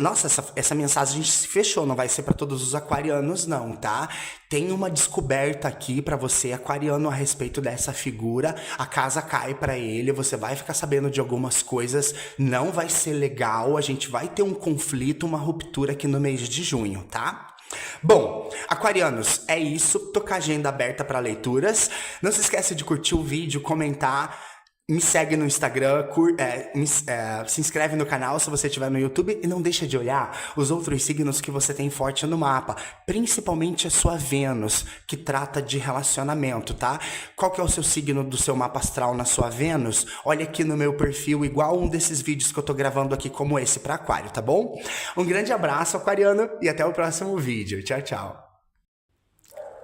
nossa, essa mensagem se fechou, não vai ser para todos os aquarianos não, tá? Tem uma descoberta aqui para você, aquariano, a respeito dessa figura. A casa cai para ele, você vai ficar sabendo de algumas coisas, não vai ser legal, a gente vai ter um conflito, uma ruptura aqui no mês de junho, tá? Bom, aquarianos, é isso. Tô com a agenda aberta para leituras. Não se esqueça de curtir o vídeo, comentar, me segue no Instagram, se inscreve no canal se você estiver no YouTube e não deixa de olhar os outros signos que você tem forte no mapa, principalmente a sua Vênus, que trata de relacionamento, tá? Qual que é o seu signo do seu mapa astral na sua Vênus? Olha aqui no meu perfil, igual um desses vídeos que eu tô gravando aqui como esse para aquário, tá bom? Um grande abraço, aquariano, e até o próximo vídeo. Tchau, tchau.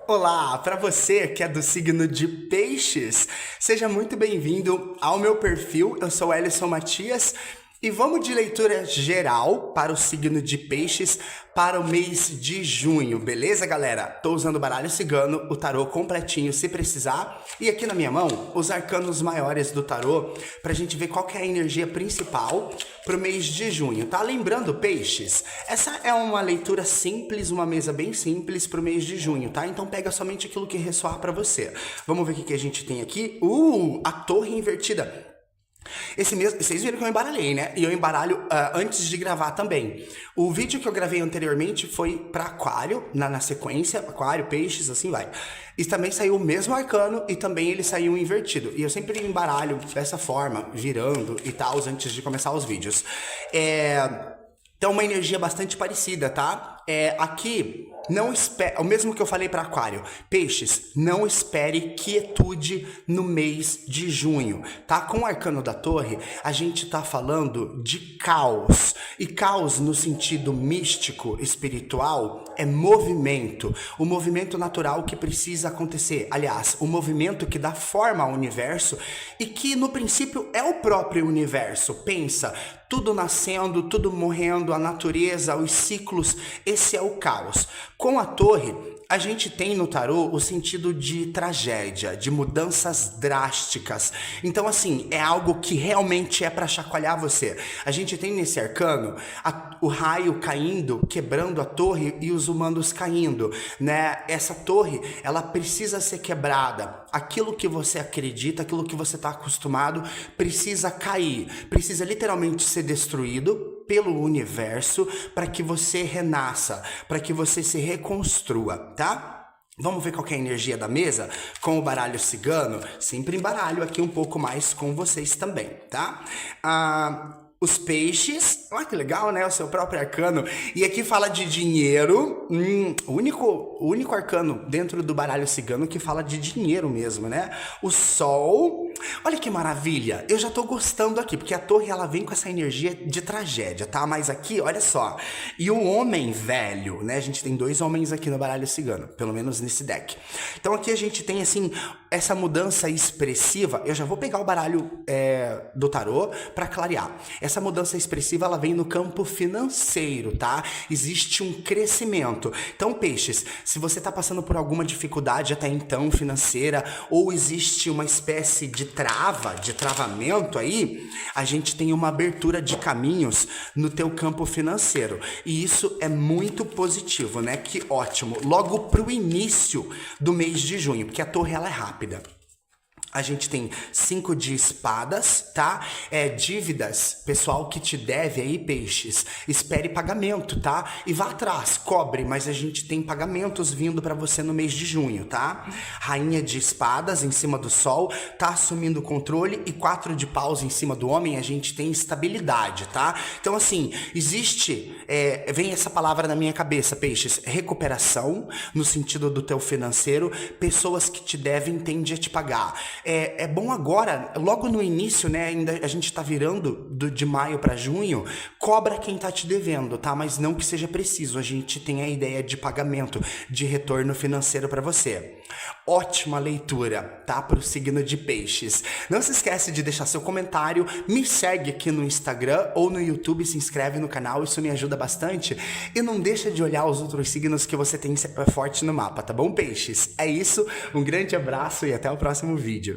Olá, para você que é do signo de Peixes, seja muito bem-vindo ao meu perfil. Eu sou Ellison Matias e vamos de leitura geral para o signo de Peixes para o mês de junho, beleza, galera? Tô usando o baralho cigano, o tarô completinho se precisar, e aqui na minha mão, os arcanos maiores do tarô, pra gente ver qual que é a energia principal pro mês de junho, tá? Lembrando, Peixes, essa é uma leitura simples, uma mesa bem simples pro mês de junho, tá? Então pega somente aquilo que ressoar pra você. Vamos ver o que a gente tem aqui. A torre invertida. Esse mesmo, vocês viram que eu embaralhei, né? E eu embaralho antes de gravar também. O vídeo que eu gravei anteriormente foi para aquário, na sequência, aquário, peixes, assim vai. E também saiu o mesmo arcano e também ele saiu invertido. E eu sempre embaralho dessa forma, virando e tal, antes de começar os vídeos. Então uma energia bastante parecida, tá? Aqui, não espere, o mesmo que eu falei para Aquário, peixes, não espere quietude no mês de junho, tá? Com o arcano da torre, a gente tá falando de caos, e caos no sentido místico, espiritual, é movimento, o movimento natural que precisa acontecer, aliás, o movimento que dá forma ao universo e que no princípio é o próprio universo, pensa, tudo nascendo, tudo morrendo, a natureza, os ciclos, esse é o caos. Com a torre, a gente tem no tarô o sentido de tragédia, de mudanças drásticas. Então, assim, é algo que realmente é para chacoalhar você. A gente tem nesse arcano o raio caindo, quebrando a torre e os humanos caindo, né? Essa torre, ela precisa ser quebrada. Aquilo que você acredita, aquilo que você está acostumado, precisa cair. Precisa literalmente ser destruído pelo universo para que você renasça, para que você se reconstrua, tá? Vamos ver qual que é a energia da mesa com o baralho cigano? Sempre embaralho aqui um pouco mais com vocês também, tá? Os peixes, olha que legal, né? O seu próprio arcano. E aqui fala de dinheiro. O único arcano dentro do baralho cigano que fala de dinheiro mesmo, né? O sol. Olha que maravilha. Eu já tô gostando aqui, porque a torre ela vem com essa energia de tragédia, tá? Mas aqui, olha só. E o homem velho, né? A gente tem 2 homens aqui no baralho cigano, pelo menos nesse deck. Então aqui a gente tem, assim, essa mudança expressiva. Eu já vou pegar o baralho do tarô para clarear. Essa mudança expressiva, ela vem no campo financeiro, tá? Existe um crescimento. Então, peixes, se você tá passando por alguma dificuldade até então financeira, ou existe uma espécie de travamento aí, a gente tem uma abertura de caminhos no teu campo financeiro. E isso é muito positivo, né? Que ótimo. Logo pro início do mês de junho, porque a torre ela é rápida. A gente tem 5 de espadas, tá? Dívidas, pessoal que te deve aí, peixes, espere pagamento, tá? E vá atrás, cobre, mas a gente tem pagamentos vindo pra você no mês de junho, tá? Rainha de espadas em cima do sol, tá assumindo o controle, e 4 de paus em cima do homem, a gente tem estabilidade, tá? Então, assim, existe, vem essa palavra na minha cabeça, peixes, recuperação, no sentido do teu financeiro, pessoas que te devem tendem a te pagar. É bom agora, logo no início, né, ainda a gente tá virando de maio para junho, cobra quem tá te devendo, tá? Mas não que seja preciso, a gente tem a ideia de pagamento, de retorno financeiro para você. Ótima leitura, tá? Pro signo de peixes. Não se esquece de deixar seu comentário, me segue aqui no Instagram ou no YouTube, se inscreve no canal, isso me ajuda bastante. E não deixa de olhar os outros signos que você tem forte no mapa, tá bom, peixes? É isso, um grande abraço e até o próximo vídeo.